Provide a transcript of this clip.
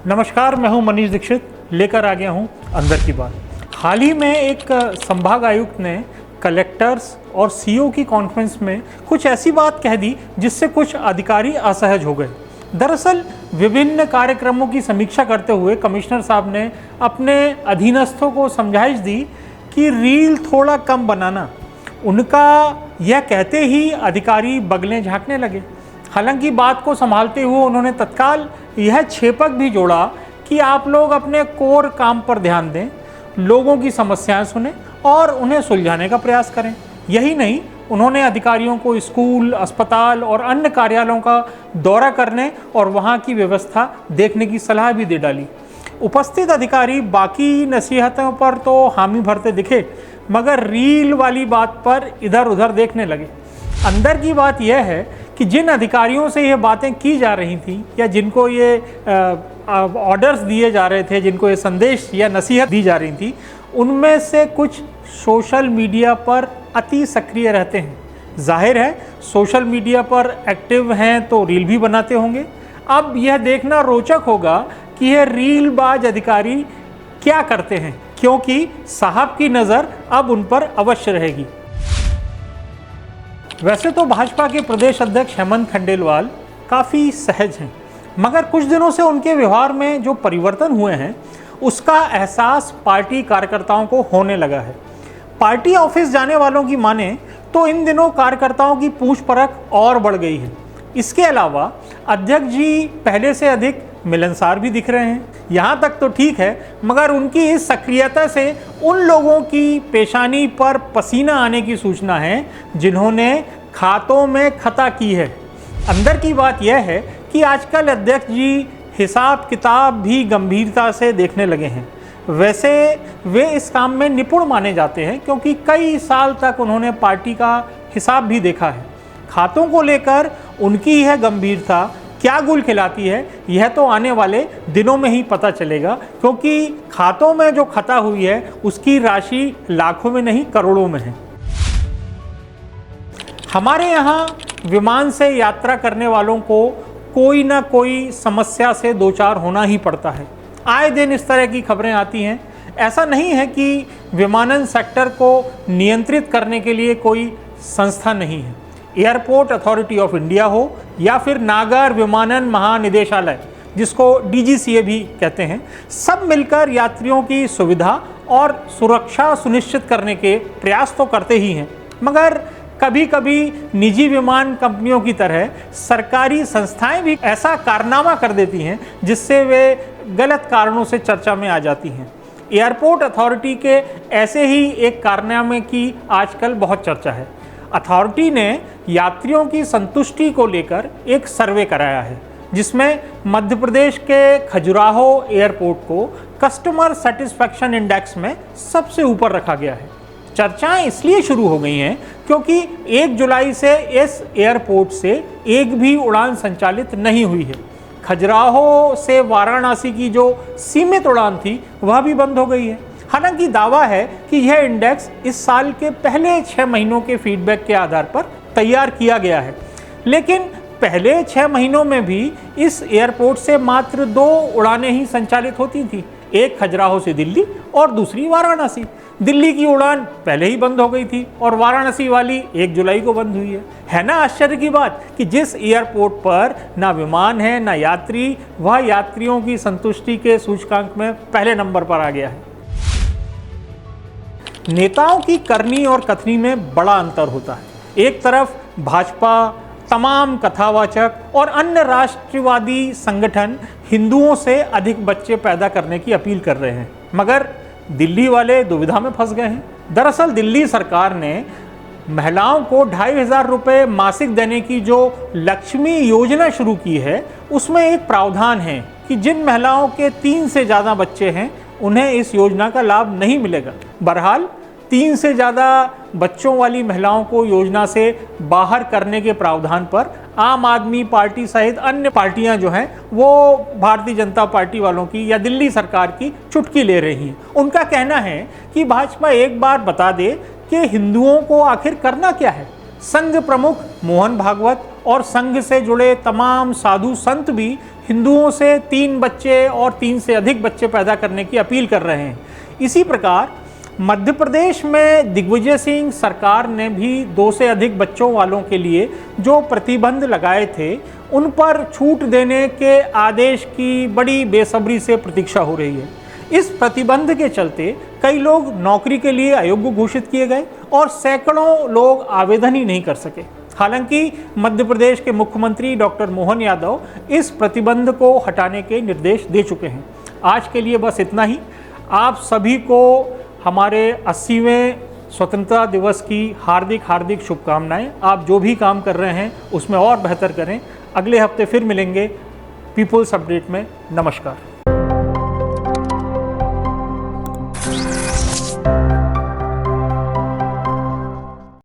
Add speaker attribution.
Speaker 1: नमस्कार, मैं हूं मनीष दीक्षित, लेकर आ गया हूं अंदर की बात। हाल ही में एक संभाग आयुक्त ने कलेक्टर्स और सीईओ की कॉन्फ्रेंस में कुछ ऐसी बात कह दी जिससे कुछ अधिकारी असहज हो गए। दरअसल विभिन्न कार्यक्रमों की समीक्षा करते हुए कमिश्नर साहब ने अपने अधीनस्थों को समझाइश दी कि रील थोड़ा कम बनाना। उनका यह कहते ही अधिकारी बगलें झाँकने लगे। हालांकि बात को संभालते हुए उन्होंने तत्काल यह छेपक भी जोड़ा कि आप लोग अपने कोर काम पर ध्यान दें, लोगों की समस्याएं सुनें और उन्हें सुलझाने का प्रयास करें। यही नहीं, उन्होंने अधिकारियों को स्कूल, अस्पताल और अन्य कार्यालयों का दौरा करने और वहां की व्यवस्था देखने की सलाह भी दे डाली। उपस्थित अधिकारी बाकी नसीहतों पर तो हामी भरते दिखे, मगर रील वाली बात पर इधर उधर देखने लगे। अंदर की बात यह है कि जिन अधिकारियों से ये बातें की जा रही थी या जिनको ये ऑर्डर्स दिए जा रहे थे, जिनको ये संदेश या नसीहत दी जा रही थी, उनमें से कुछ सोशल मीडिया पर अति सक्रिय रहते हैं। जाहिर है सोशल मीडिया पर एक्टिव हैं तो रील भी बनाते होंगे। अब यह देखना रोचक होगा कि यह रीलबाज अधिकारी क्या करते हैं, क्योंकि साहब की नज़र अब उन पर अवश्य रहेगी। वैसे तो भाजपा के प्रदेश अध्यक्ष हेमंत खंडेलवाल काफ़ी सहज हैं, मगर कुछ दिनों से उनके व्यवहार में जो परिवर्तन हुए हैं उसका एहसास पार्टी कार्यकर्ताओं को होने लगा है। पार्टी ऑफिस जाने वालों की माने तो इन दिनों कार्यकर्ताओं की पूछ परख और बढ़ गई है। इसके अलावा अध्यक्ष जी पहले से अधिक मिलनसार भी दिख रहे हैं। यहाँ तक तो ठीक है, मगर उनकी इस सक्रियता से उन लोगों की पेशानी पर पसीना आने की सूचना है जिन्होंने खातों में खता की है। अंदर की बात यह है कि आजकल अध्यक्ष जी हिसाब किताब भी गंभीरता से देखने लगे हैं। वैसे वे इस काम में निपुण माने जाते हैं, क्योंकि कई साल तक उन्होंने पार्टी का हिसाब भी देखा है। खातों को लेकर उनकी यह गंभीरता क्या गुल खिलाती है, यह तो आने वाले दिनों में ही पता चलेगा, क्योंकि खातों में जो खता हुई है उसकी राशि लाखों में नहीं करोड़ों में है। हमारे यहाँ विमान से यात्रा करने वालों को कोई ना कोई समस्या से दो चार होना ही पड़ता है। आए दिन इस तरह की खबरें आती हैं। ऐसा नहीं है कि विमानन सेक्टर को नियंत्रित करने के लिए कोई संस्था नहीं है। एयरपोर्ट अथॉरिटी ऑफ इंडिया हो या फिर नागर विमानन महानिदेशालय, जिसको डीजीसीए भी कहते हैं, सब मिलकर यात्रियों की सुविधा और सुरक्षा सुनिश्चित करने के प्रयास तो करते ही हैं, मगर कभी कभी निजी विमान कंपनियों की तरह सरकारी संस्थाएं भी ऐसा कारनामा कर देती हैं जिससे वे गलत कारणों से चर्चा में आ जाती हैं। एयरपोर्ट अथॉरिटी के ऐसे ही एक कारनामे की आजकल बहुत चर्चा है। अथॉरिटी ने यात्रियों की संतुष्टि को लेकर एक सर्वे कराया है, जिसमें मध्य प्रदेश के खजुराहो एयरपोर्ट को कस्टमर सेटिस्फैक्शन इंडेक्स में सबसे ऊपर रखा गया है। चर्चाएं इसलिए शुरू हो गई हैं क्योंकि 1 जुलाई से इस एयरपोर्ट से एक भी उड़ान संचालित नहीं हुई है। खजुराहो से वाराणसी की जो सीमित उड़ान थी वह भी बंद हो गई है। हालांकि दावा है कि यह इंडेक्स इस साल के पहले 6 महीनों के फीडबैक के आधार पर तैयार किया गया है, लेकिन पहले 6 महीनों में भी इस एयरपोर्ट से मात्र 2 उड़ानें ही संचालित होती थी, एक खजुराहो से दिल्ली और दूसरी वाराणसी। दिल्ली की उड़ान पहले ही बंद हो गई थी और वाराणसी वाली 1 जुलाई को बंद हुई है ना आश्चर्य की बात कि जिस एयरपोर्ट पर ना विमान है ना यात्री, वह यात्रियों की संतुष्टि के सूचकांक में पहले नंबर पर आ गया है। नेताओं की करनी और कथनी में बड़ा अंतर होता है। एक तरफ भाजपा, तमाम कथावाचक और अन्य राष्ट्रवादी संगठन हिंदुओं से अधिक बच्चे पैदा करने की अपील कर रहे हैं, मगर दिल्ली वाले दुविधा में फंस गए हैं। दरअसल दिल्ली सरकार ने महिलाओं को 2500 रुपये मासिक देने की जो लक्ष्मी योजना शुरू की है, उसमें एक प्रावधान है कि जिन महिलाओं के 3 से ज़्यादा बच्चे हैं उन्हें इस योजना का लाभ नहीं मिलेगा। बहरहाल 3 से ज़्यादा बच्चों वाली महिलाओं को योजना से बाहर करने के प्रावधान पर आम आदमी पार्टी सहित अन्य पार्टियां जो हैं वो भारतीय जनता पार्टी वालों की या दिल्ली सरकार की चुटकी ले रही हैं। उनका कहना है कि भाजपा एक बार बता दे कि हिंदुओं को आखिर करना क्या है। संघ प्रमुख मोहन भागवत और संघ से जुड़े तमाम साधु संत भी हिंदुओं से 3 बच्चे और 3 से अधिक बच्चे पैदा करने की अपील कर रहे हैं। इसी प्रकार मध्य प्रदेश में दिग्विजय सिंह सरकार ने भी 2 से अधिक बच्चों वालों के लिए जो प्रतिबंध लगाए थे उन पर छूट देने के आदेश की बड़ी बेसब्री से प्रतीक्षा हो रही है। इस प्रतिबंध के चलते कई लोग नौकरी के लिए अयोग्य घोषित किए गए और सैकड़ों लोग आवेदन ही नहीं कर सके। हालांकि मध्य प्रदेश के मुख्यमंत्री डॉक्टर मोहन यादव इस प्रतिबंध को हटाने के निर्देश दे चुके हैं। आज के लिए बस इतना ही। आप सभी को हमारे 80वें स्वतंत्रता दिवस की हार्दिक शुभकामनाएं। आप जो भी काम कर रहे हैं उसमें और बेहतर करें। अगले हफ्ते फिर मिलेंगे पीपुल्स अपडेट में। नमस्कार।